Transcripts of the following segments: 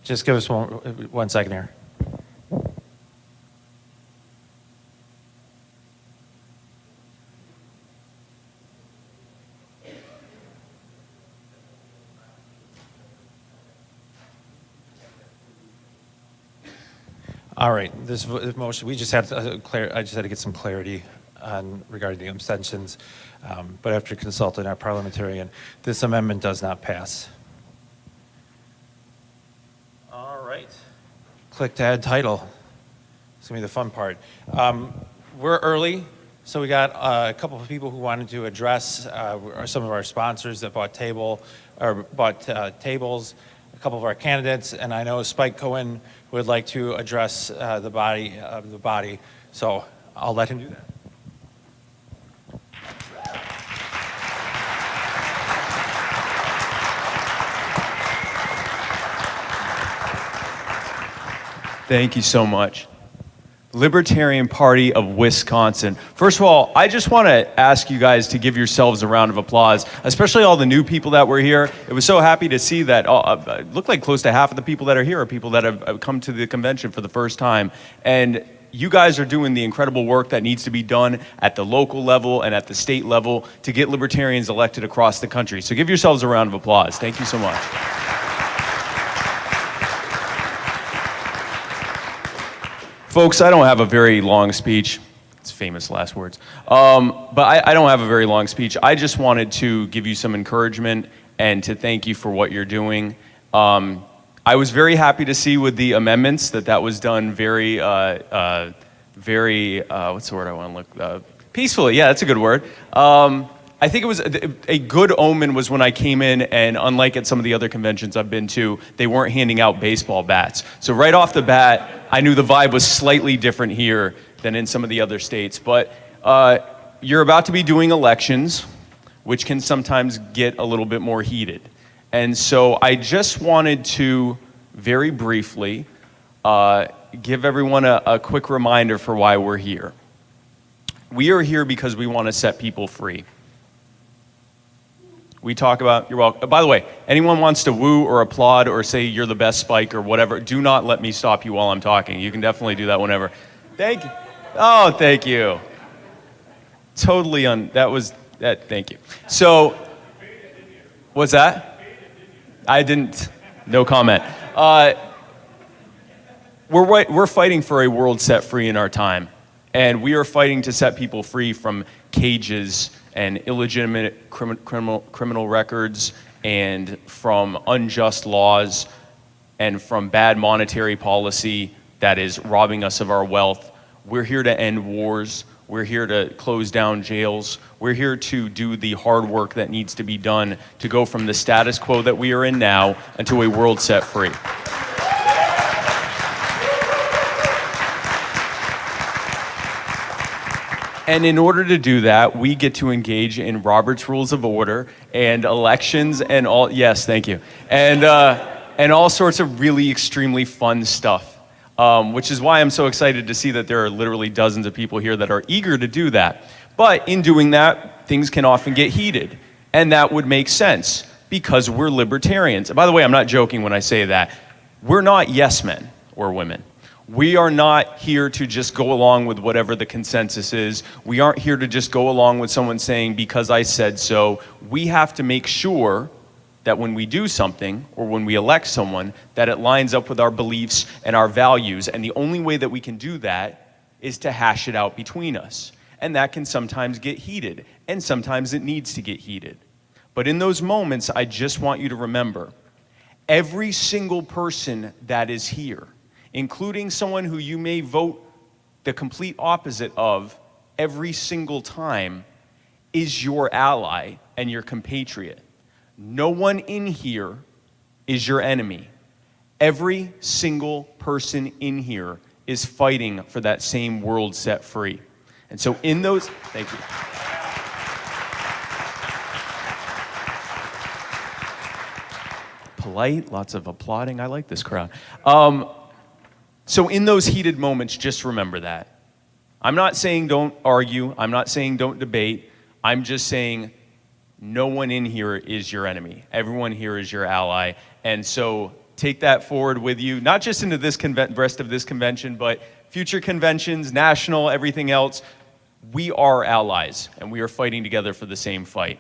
Just give us 1 second here. All right, this motion, we just had to I just had to get some clarity on regarding the abstentions, but after consulting our parliamentarian, this amendment does not pass. All right, click to add title. It's gonna be the fun part. We're early, so we got a couple of people who wanted to address some of our sponsors that bought tables, a couple of our candidates, and I know Spike Cohen would like to address the body, so I'll let him do that. Thank you so much. Libertarian Party of Wisconsin. First of all, I just want to ask you guys to give yourselves a round of applause, especially all the new people that were here. It was so happy to see that it looked like close to half of the people that are here are people that have come to the convention for the first time. And you guys are doing the incredible work that needs to be done at the local level and at the state level to get libertarians elected across the country. So give yourselves a round of applause. Thank you so much. Folks, I don't have a very long speech. It's famous last words. But I don't have a very long speech. I just wanted to give you some encouragement and to thank you for what you're doing. I was very happy to see with the amendments that was done very, what's the word I want to look, peacefully. Yeah, that's a good word. I think it was a good omen was when I came in, and unlike at some of the other conventions I've been to, they weren't handing out baseball bats. So right off the bat, I knew the vibe was slightly different here than in some of the other states. But you're about to be doing elections, which can sometimes get a little bit more heated. And so I just wanted to very briefly give everyone a quick reminder for why we're here. We are here because we want to set people free. We talk about, you're welcome. By the way, anyone wants to woo or applaud or say you're the best Spike or whatever, do not let me stop you while I'm talking. You can definitely do that whenever. Thank you. Oh, thank you. Totally thank you. So, what's that? I didn't, no comment. We're fighting for a world set free in our time. And we are fighting to set people free from cages and illegitimate criminal records and from unjust laws and from bad monetary policy that is robbing us of our wealth. We're here to end wars. We're here to close down jails. We're here to do the hard work that needs to be done to go from the status quo that we are in now into a world set free. And in order to do that, we get to engage in Robert's Rules of Order and elections and all, yes, thank you. And all sorts of really extremely fun stuff, which is why I'm so excited to see that there are literally dozens of people here that are eager to do that. But in doing that, things can often get heated. And that would make sense because we're libertarians. And by the way, I'm not joking when I say that. We're not yes men or women. We are not here to just go along with whatever the consensus is. We aren't here to just go along with someone saying, because I said so. We have to make sure that when we do something or when we elect someone, that it lines up with our beliefs and our values. And the only way that we can do that is to hash it out between us. And that can sometimes get heated, and sometimes it needs to get heated. But in those moments, I just want you to remember, every single person that is here, including someone who you may vote the complete opposite of every single time, is your ally and your compatriot. No one in here is your enemy. Every single person in here is fighting for that same world set free. And so in those, thank you. Polite, lots of applauding. I like this crowd. So in those heated moments, just remember that. I'm not saying don't argue. I'm not saying don't debate. I'm just saying no one in here is your enemy. Everyone here is your ally. And so take that forward with you, not just into this rest of this convention, but future conventions, national, everything else. We are allies, and we are fighting together for the same fight.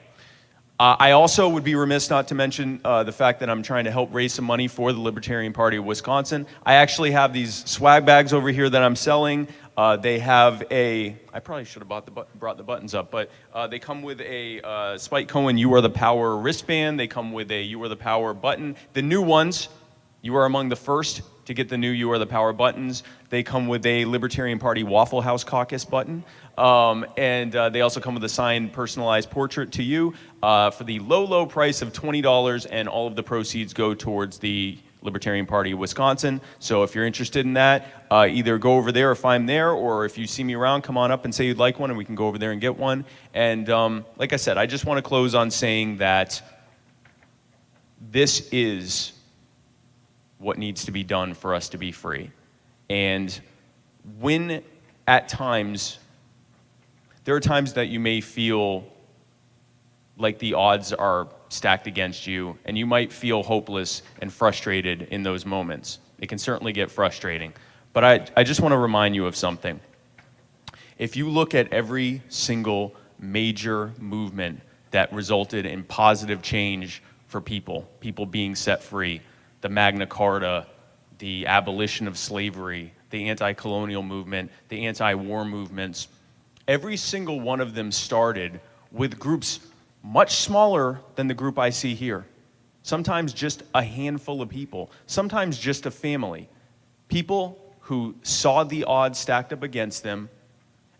I also would be remiss not to mention the fact that I'm trying to help raise some money for the Libertarian Party of Wisconsin. I actually have these swag bags over here that I'm selling. They have I probably should have brought the buttons up, but they come with a Spike Cohen You Are the Power wristband. They come with a You Are the Power button. The new ones, you are among the first to get the new You Are the Power buttons. They come with a Libertarian Party Waffle House Caucus button. And they also come with a signed personalized portrait to you for the low, low price of $20, and all of the proceeds go towards the Libertarian Party of Wisconsin. So if you're interested in that, either go over there if I'm there, or if you see me around, come on up and say you'd like one, and we can go over there and get one. And like I said, I just want to close on saying that this is what needs to be done for us to be free. And when at times, there are times that you may feel like the odds are stacked against you, and you might feel hopeless and frustrated in those moments. It can certainly get frustrating. But I just want to remind you of something. If you look at every single major movement that resulted in positive change for people being set free, the Magna Carta, the abolition of slavery, the anti-colonial movement, the anti-war movements, every single one of them started with groups much smaller than the group I see here. Sometimes just a handful of people, sometimes just a family. People who saw the odds stacked up against them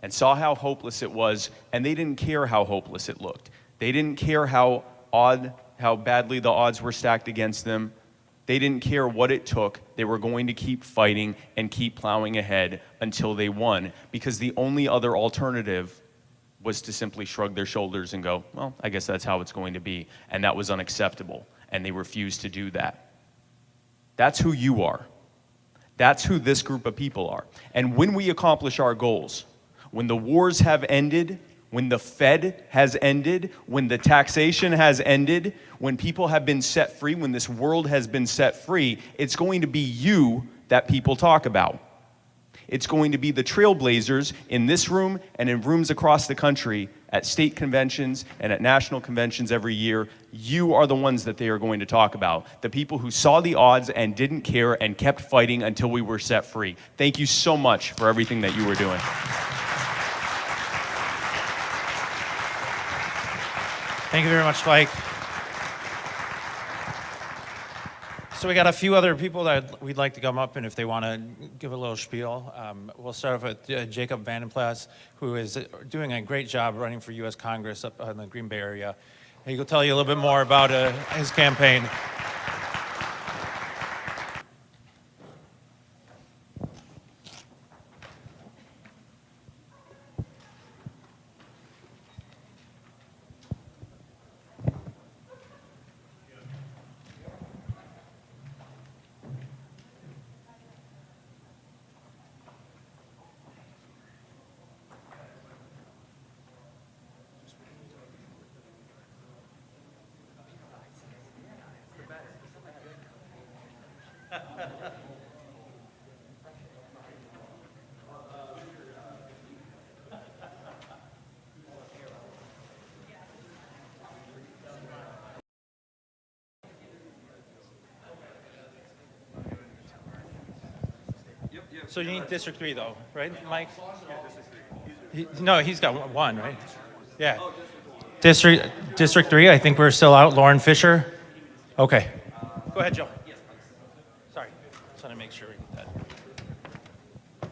and saw how hopeless it was, and they didn't care how hopeless it looked. They didn't care how badly the odds were stacked against them. They didn't care what it took. They were going to keep fighting and keep plowing ahead until they won, because the only other alternative was to simply shrug their shoulders and go, well, I guess that's how it's going to be. And that was unacceptable, and they refused to do that. That's who you are. That's who this group of people are. And when we accomplish our goals, when the wars have ended, when the Fed has ended, when the taxation has ended, when people have been set free, when this world has been set free, it's going to be you that people talk about. It's going to be the trailblazers in this room and in rooms across the country at state conventions and at national conventions every year. You are the ones that they are going to talk about. The people who saw the odds and didn't care and kept fighting until we were set free. Thank you so much for everything that you were doing. Thank you very much, Spike. So we got a few other people that we'd like to come up, and if they want to give a little spiel. We'll start off with Jacob Vandenplas, who is doing a great job running for U.S. Congress up in the Green Bay area. And he'll tell you a little bit more about his campaign. So you need District 3, though, right, Mike? No, he's got one, right? Yeah. District 3, I think we're still out. Lauren Fisher? Okay. Go ahead, Joe. Sorry. Just want to make sure we get that.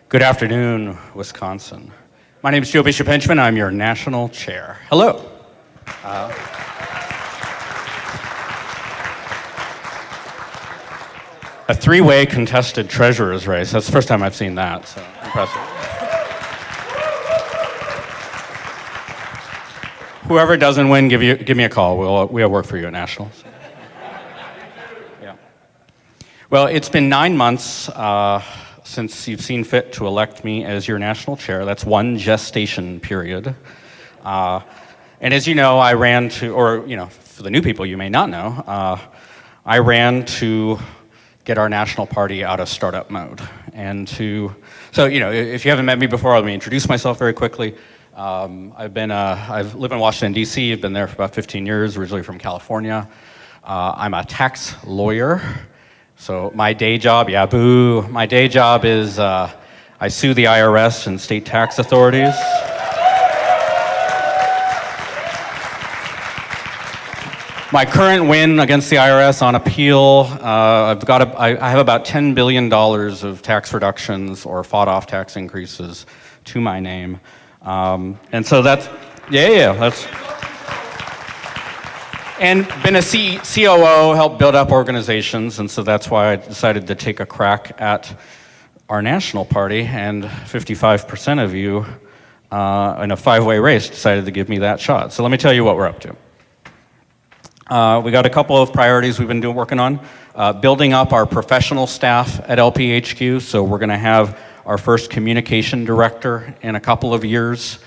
Good afternoon, Wisconsin. My name is Joe Bishop Henchman. I'm your national chair. Hello. A three-way contested treasurer's race. That's the first time I've seen that, so impressive. Whoever doesn't win, give me a call. We'll work for you at Nationals. Yeah. Well, it's been 9 months since you've seen fit to elect me as your national chair. That's one gestation period. And as you know, I ran to, or for the new people you may not know, I ran to get our national party out of startup mode. And so if you haven't met me before, let me introduce myself very quickly. I've lived in Washington, D.C. I've been there for about 15 years, originally from California. I'm a tax lawyer. So my day job, my day job is I sue the IRS and state tax authorities. My current win against the IRS on appeal, I have about $10 billion of tax reductions or fought off tax increases to my name. And so that's. And been a COO, helped build up organizations, and so that's why I decided to take a crack at our national party, and 55% of you in a five-way race decided to give me that shot. So let me tell you what we're up to. We got a couple of priorities we've been working on. Building up our professional staff at LPHQ, so we're gonna have our first communication director in a couple of years.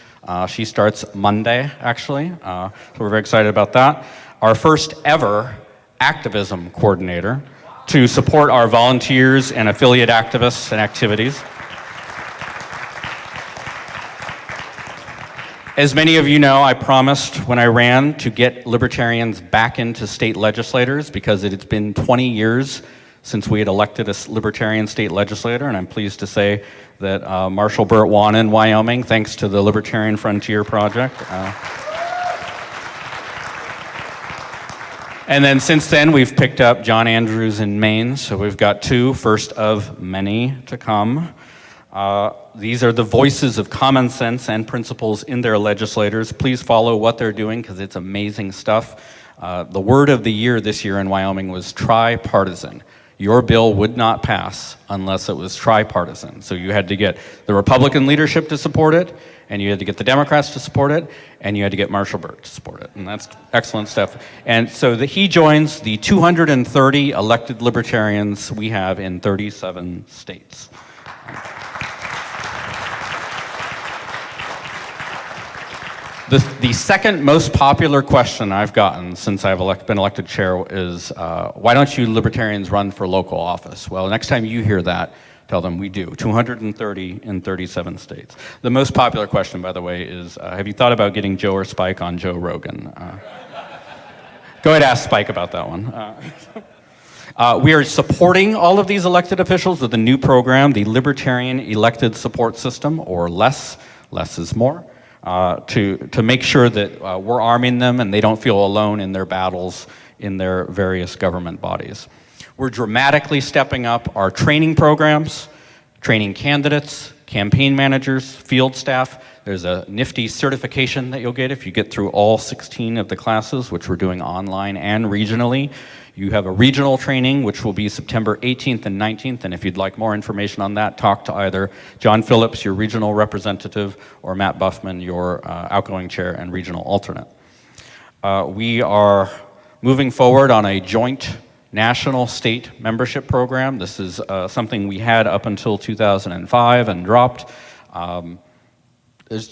She starts Monday, actually, so we're very excited about that. Our first ever activism coordinator to support our volunteers and affiliate activists and activities. As many of you know, I promised when I ran to get libertarians back into state legislators because it's been 20 years since we had elected a libertarian state legislator, and I'm pleased to say that Marshall Burt won in Wyoming thanks to the Libertarian Frontier Project. And then since then, we've picked up John Andrews in Maine, so we've got two, first of many to come. These are the voices of common sense and principles in their legislators. Please follow what they're doing because it's amazing stuff. The word of the year this year in Wyoming was tripartisan. Your bill would not pass unless it was tripartisan. So you had to get the Republican leadership to support it, and you had to get the Democrats to support it, and you had to get Marshall Burt to support it. And that's excellent stuff. And so he joins the 230 elected libertarians we have in 37 states. The second most popular question I've gotten since I've been elected chair is, why don't you libertarians run for local office? Well, next time you hear that, tell them we do. 230 in 37 states. The most popular question, by the way, is, have you thought about getting Joe or Spike on Joe Rogan? Go ahead and ask Spike about that one. We are supporting all of these elected officials with a new program, the Libertarian Elected Support System, or LESS, less is more. To make sure that we're arming them and they don't feel alone in their battles in their various government bodies. We're dramatically stepping up our training programs, training candidates, campaign managers, field staff. There's a nifty certification that you'll get if you get through all 16 of the classes, which we're doing online and regionally. You have a regional training, which will be September 18th and 19th, and if you'd like more information on that, talk to either John Phillips, your regional representative, or Matt Puffman, your outgoing chair and regional alternate. We are moving forward on a joint national state membership program. This is something we had up until 2005 and dropped.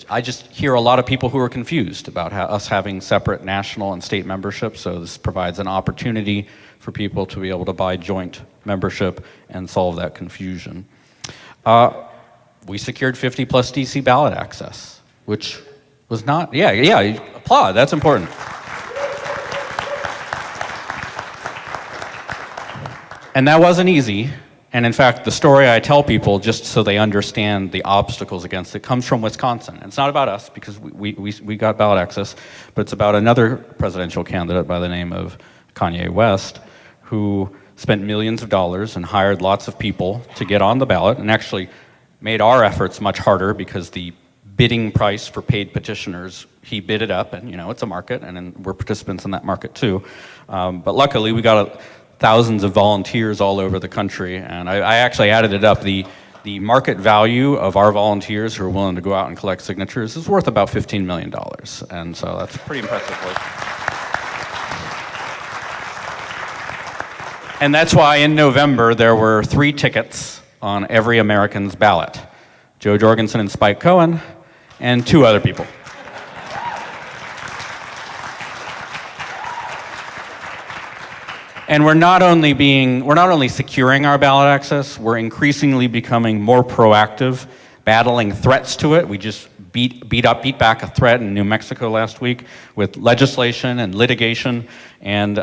I just hear a lot of people who are confused about us having separate national and state membership, so this provides an opportunity for people to be able to buy joint membership and solve that confusion. We secured 50 plus DC ballot access, which was not, applaud, that's important. And that wasn't easy. And in fact, the story I tell people, just so they understand the obstacles against it, comes from Wisconsin. And it's not about us, because we got ballot access, but it's about another presidential candidate by the name of Kanye West, who spent millions of dollars and hired lots of people to get on the ballot, and actually made our efforts much harder because the bidding price for paid petitioners, he bid it up, and it's a market, and we're participants in that market too. But luckily, we got thousands of volunteers all over the country, and I actually added it up. The market value of our volunteers who are willing to go out and collect signatures is worth about $15 million, and so that's pretty impressive work. And that's why in November there were 3 tickets on every American's ballot: Joe Jorgensen and Spike Cohen, and 2 other people. And we're not only securing our ballot access, we're increasingly becoming more proactive, battling threats to it. We just beat back a threat in New Mexico last week with legislation and litigation. And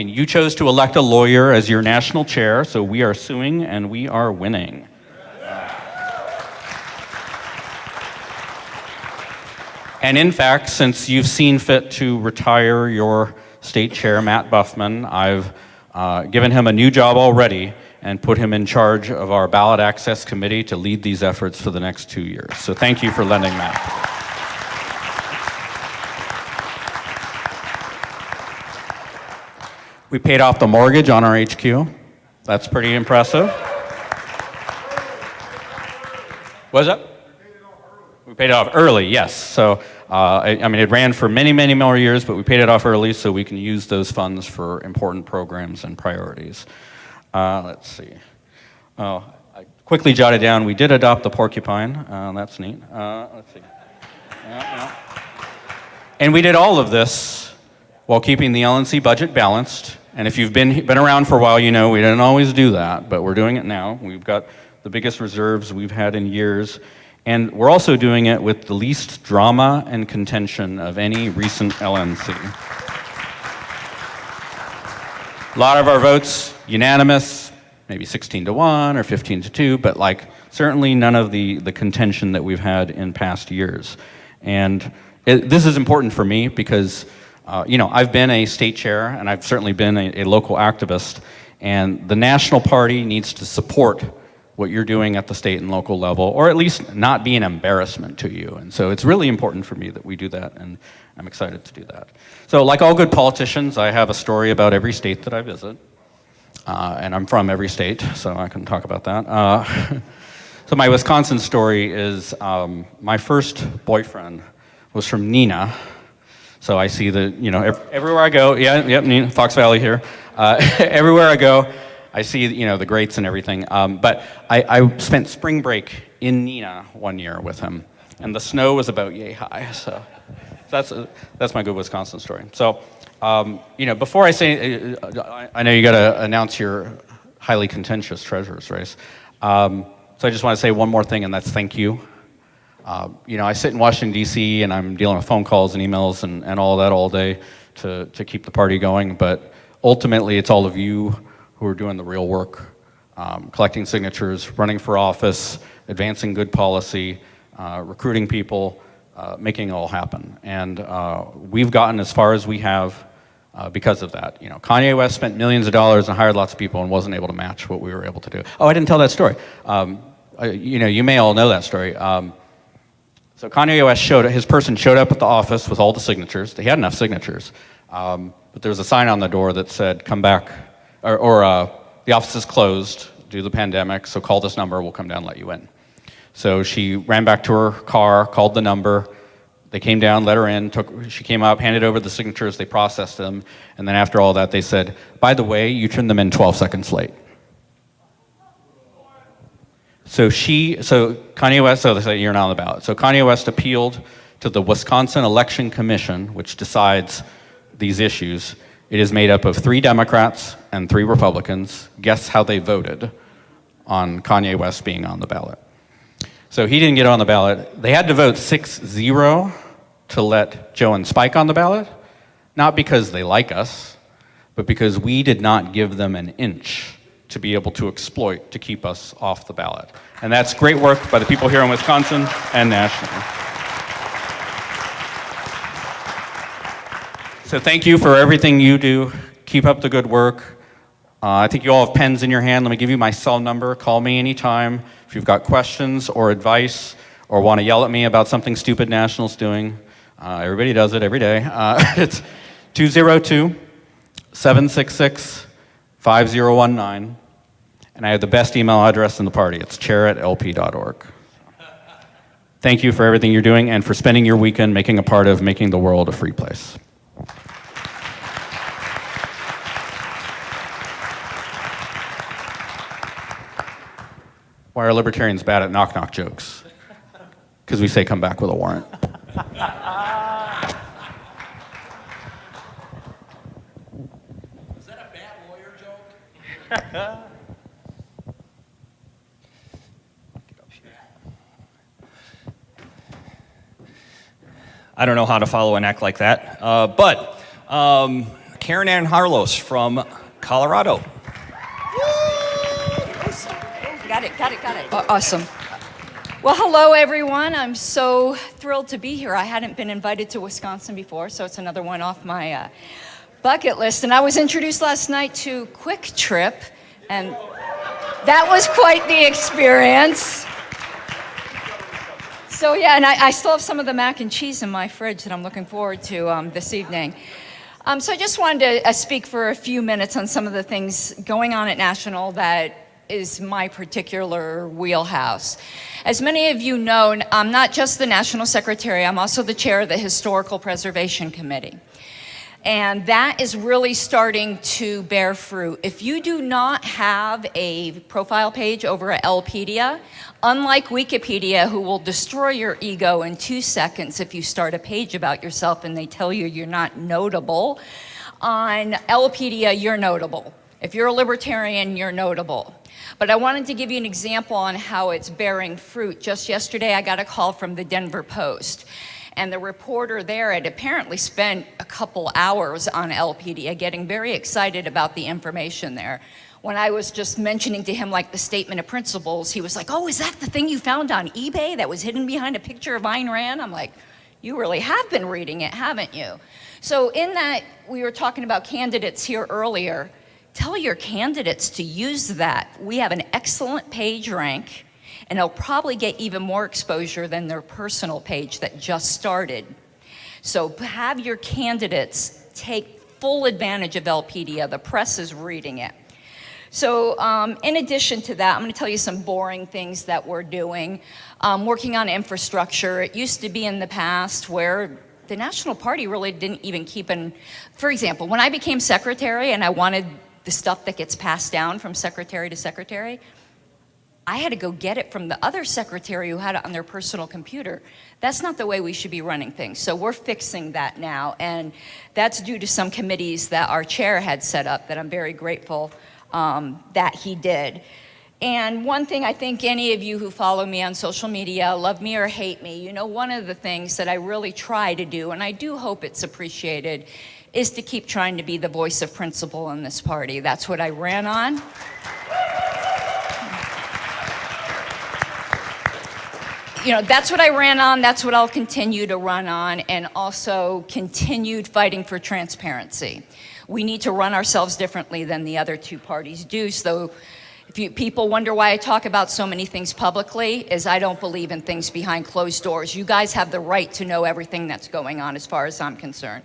you chose to elect a lawyer as your national chair, so we are suing and we are winning. And in fact, since you've seen fit to retire your state chair, Matt Puffman, I've given him a new job already and put him in charge of our ballot access committee to lead these efforts for the next 2 years. So thank you for lending Matt. We paid off the mortgage on our HQ. That's pretty impressive. What's up? We paid it off early, yes. So, it ran for many, many more years, but we paid it off early so we can use those funds for important programs and priorities. Let's see. I quickly jotted down, we did adopt the porcupine. That's neat. Let's see. Yeah. And we did all of this while keeping the LNC budget balanced. And if you've been around for a while, you know we didn't always do that, but we're doing it now. We've got the biggest reserves we've had in years. And we're also doing it with the least drama and contention of any recent LNC. A lot of our votes unanimous, maybe 16-1 or 15-2, but certainly none of the contention that we've had in past years. And this is important for me because, I've been a state chair and I've certainly been a local activist, and the national party needs to support what you're doing at the state and local level, or at least not be an embarrassment to you. And so it's really important for me that we do that, and I'm excited to do that. So like all good politicians, I have a story about every state that I visit. And I'm from every state, so I can talk about that. So my Wisconsin story is my first boyfriend was from Neenah. So I see everywhere I go, Neenah, Fox Valley here. Everywhere I go, I see, the greats and everything. But I spent spring break in Neenah one year with him, and the snow was about yay high. So that's my good Wisconsin story. So, before I say, I know you got to announce your highly contentious treasurer's race. So I just want to say one more thing, and that's thank you. I sit in Washington, D.C., and I'm dealing with phone calls and emails and all that all day to keep the party going. But ultimately, it's all of you who are doing the real work, collecting signatures, running for office, advancing good policy, recruiting people, making it all happen. And we've gotten as far as we have because of that. Kanye West spent millions of dollars and hired lots of people and wasn't able to match what we were able to do. Oh, I didn't tell that story. You may all know that story. So Kanye West his person showed up at the office with all the signatures. They had enough signatures. But there was a sign on the door that said, come back, or the office is closed due to the pandemic, so call this number, we'll come down and let you in. So she ran back to her car, called the number, they came down, let her in, she came up, handed over the signatures, they processed them, and then after all that they said, by the way, you turned them in 12 seconds late. So Kanye West, they said, you're not on the ballot. So Kanye West appealed to the Wisconsin Election Commission, which decides these issues. It is made up of 3 Democrats and 3 Republicans. Guess how they voted on Kanye West being on the ballot. So he didn't get on the ballot. They had to vote 6-0 to let Joe and Spike on the ballot, not because they like us, but because we did not give them an inch to be able to exploit to keep us off the ballot. And that's great work by the people here in Wisconsin and nationally. So thank you for everything you do. Keep up the good work. I think you all have pens in your hand. Let me give you my cell number. Call me anytime if you've got questions or advice or want to yell at me about something stupid National's doing. Everybody does it every day. It's 202-766-5019. And I have the best email address in the party. It's chair@lp.org. Thank you for everything you're doing and for spending your weekend making a part of making the world a free place. Why are libertarians bad at knock-knock jokes? Because we say come back with a warrant. Is that a bad I don't know how to follow an act like that, but Karen Ann Harlos from Colorado. Got it. Awesome. Well, hello, everyone. I'm so thrilled to be here. I hadn't been invited to Wisconsin before, so it's another one off my bucket list. And I was introduced last night to Quick Trip, and that was quite the experience. So yeah, and I still have some of the mac and cheese in my fridge that I'm looking forward to this evening. So I just wanted to speak for a few minutes on some of the things going on at National that is my particular wheelhouse. As many of you know, I'm not just the National Secretary, I'm also the chair of the Historical Preservation Committee. And that is really starting to bear fruit. If you do not have a profile page over at LPWI, unlike Wikipedia, who will destroy your ego in 2 seconds if you start a page about yourself and they tell you you're not notable, on LPWI, you're notable. If you're a libertarian, you're notable. But I wanted to give you an example on how it's bearing fruit. Just yesterday, I got a call from the Denver Post. And the reporter there had apparently spent a couple hours on LPWI getting very excited about the information there. When I was just mentioning to him like the statement of principles, he was like, oh, is that the thing you found on eBay that was hidden behind a picture of Ayn Rand? I'm like, you really have been reading it, haven't you? So in that, we were talking about candidates here earlier. Tell your candidates to use that. We have an excellent page rank, and it'll probably get even more exposure than their personal page that just started. So have your candidates take full advantage of LPWI. The press is reading it. So in addition to that, I'm going to tell you some boring things that we're doing. Working on infrastructure. It used to be in the past where the National Party really didn't even keep an, for example, when I became secretary and I wanted the stuff that gets passed down from secretary to secretary, I had to go get it from the other secretary who had it on their personal computer. That's not the way we should be running things. So we're fixing that now, and that's due to some committees that our chair had set up that I'm very grateful that he did. And one thing I think any of you who follow me on social media, love me or hate me, you know, one of the things that I really try to do, and I do hope it's appreciated, is to keep trying to be the voice of principle in this party. That's what I ran on. You know, that's what I ran on, that's what I'll continue to run on, and also continued fighting for transparency. We need to run ourselves differently than the other two parties do. So if people wonder why I talk about so many things publicly, is I don't believe in things behind closed doors. You guys have the right to know everything that's going on as far as I'm concerned.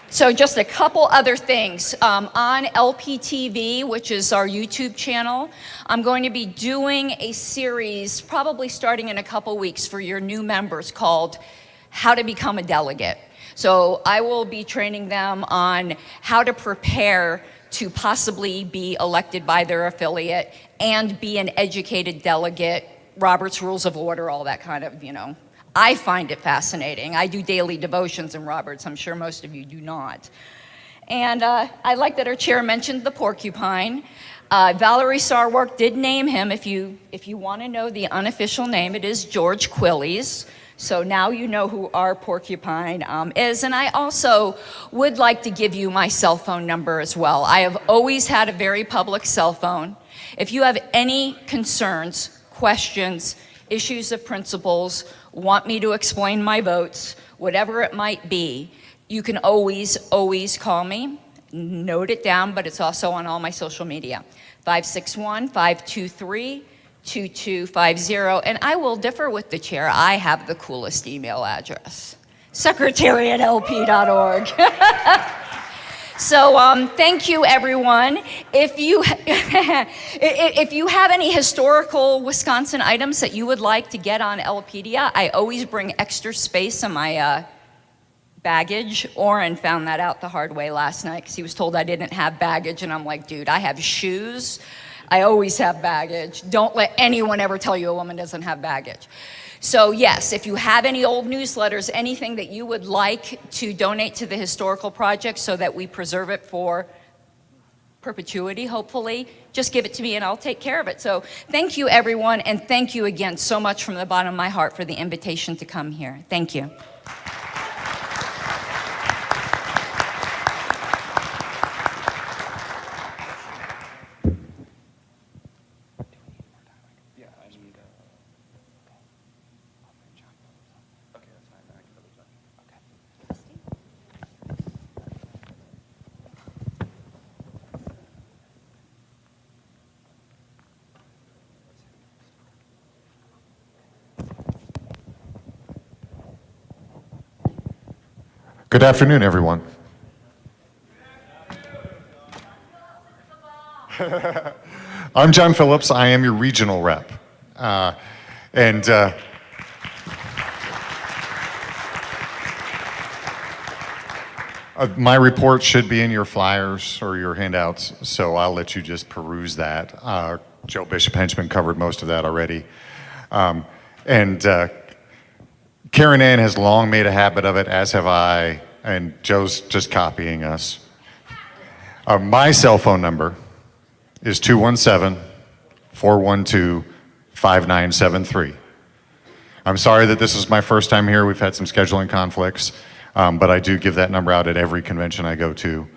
So just a couple other things. On LPTV, which is our YouTube channel, I'm going to be doing a series, probably starting in a couple weeks for your new members, called How to Become a Delegate. So I will be training them on how to prepare to possibly be elected by their affiliate and be an educated delegate, Robert's Rules of Order, all that kind of, you know. I find it fascinating. I do daily devotions in Roberts. I'm sure most of you do not. And I like that our chair mentioned the porcupine. Valerie Sarwark did name him. If you want to know the unofficial name, it is George Quillies. So now you know who our porcupine is. And I also would like to give you my cell phone number as well. I have always had a very public cell phone. If you have any concerns, questions, issues of principles, want me to explain my votes, whatever it might be, you can always call me. Note it down, but it's also on all my social media. 561-523-2250. And I will differ with the chair. I have the coolest email address. secretary@lp.org. So thank you, everyone. If you have any historical Wisconsin items that you would like to get on LPWI, I always bring extra space in my baggage. Oren found that out the hard way last night because he was told I didn't have baggage, and I'm like, dude, I have shoes. I always have baggage. Don't let anyone ever tell you a woman doesn't have baggage. So yes, if you have any old newsletters, anything that you would like to donate to the historical project so that we preserve it for perpetuity, hopefully, just give it to me and I'll take care of it. So thank you, everyone, and thank you again so much from the bottom of my heart for the invitation to come here. Thank you. Good afternoon, everyone. I'm John Phillips. I am your regional rep. My report should be in your flyers or your handouts, so I'll let you just peruse that. Joe Bishop-Henchman covered most of that already. Karen Ann has long made a habit of it, as have I, and Joe's just copying us. My cell phone number is 217-412-5973. I'm sorry that this is my first time here. We've had some scheduling conflicts, but I do give that number out at every convention I go to.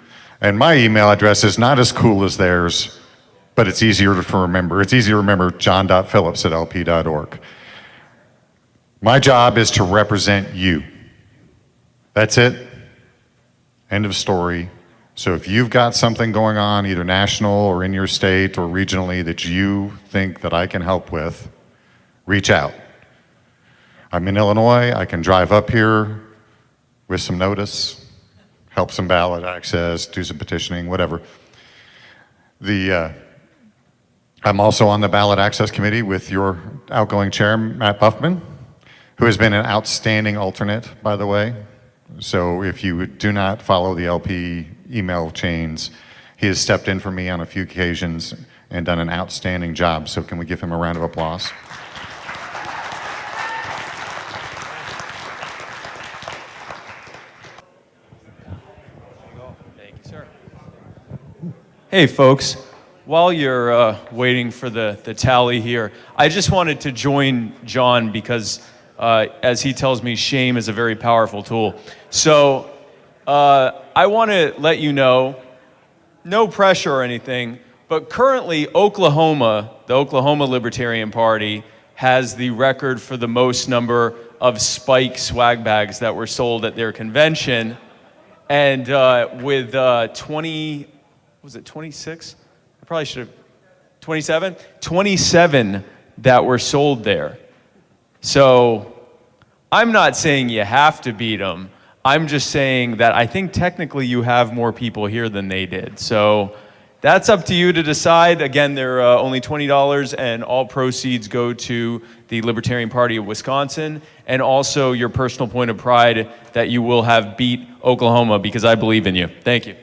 And my email address is not as cool as theirs, but it's easier to remember. It's easy to remember, john.phillips@lp.org. My job is to represent you. That's it. End of story. So if you've got something going on, either national or in your state or regionally, that you think that I can help with, reach out. I'm in Illinois. I can drive up here with some notice, help some ballot access, do some petitioning, whatever. I'm also on the ballot access committee with your outgoing chair, Matt Puffman, who has been an outstanding alternate, by the way. So if you do not follow the LP email chains, he has stepped in for me on a few occasions and done an outstanding job. So can we give him a round of applause? Thank you, sir. Hey, folks. While you're waiting for the tally here, I just wanted to join John because as he tells me, shame is a very powerful tool. So I want to let you know, no pressure or anything, but currently Oklahoma, the Oklahoma Libertarian Party, has the record for the most number of Spike swag bags that were sold at their convention. And with 20, was it 26? I probably should have, 27? 27 that were sold there. So I'm not saying you have to beat them. I'm just saying that I think technically you have more people here than they did. So that's up to you to decide. Again, they're only $20 and all proceeds go to the Libertarian Party of Wisconsin and also your personal point of pride that you will have beat Oklahoma because I believe in you. Thank you.